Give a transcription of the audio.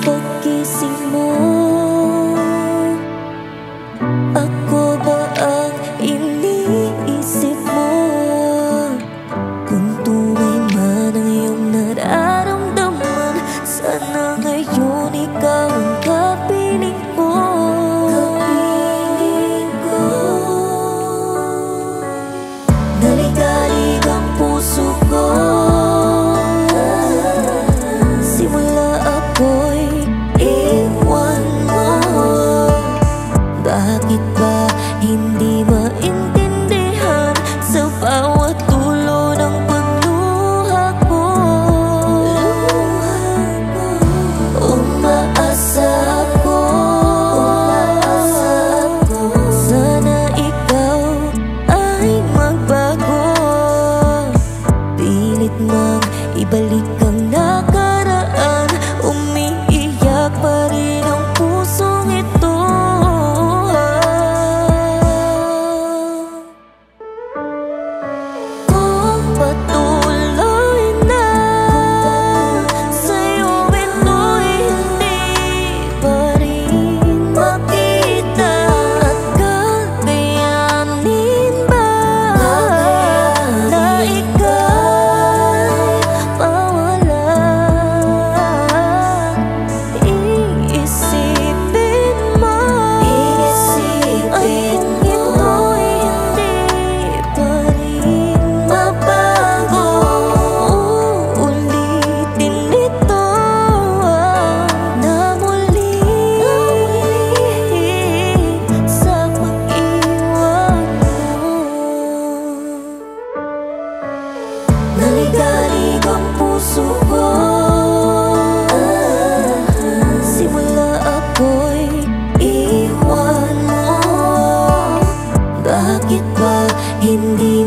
pagkising mo, ako ba ang iniisip mo? Kung tunay man ang iyong nararamdaman, sana ngayon ikaw ang kapiling ko. Naligalig ang puso ko, simula ako'y iwan mo. Bakit ba hindi maintindihan sa bawat tulo ng pagluha ko? Umaasa ako, sana ikaw ay magbago. Pilit mang ibalik ang nakaraan, umiiyak pa rin ang pusong ito. Kung patuloy na sa'yo ito'y hindi pa rin makita, at kakayanin ba na ika'y mawalan? Iisipin mo ay kung ito'y hindi pa rin mabago, uulitin ito na muli sa pag-iwan mo. Naligalig ang puso ko, simula ako'y iwan mo. Bakit ba hindi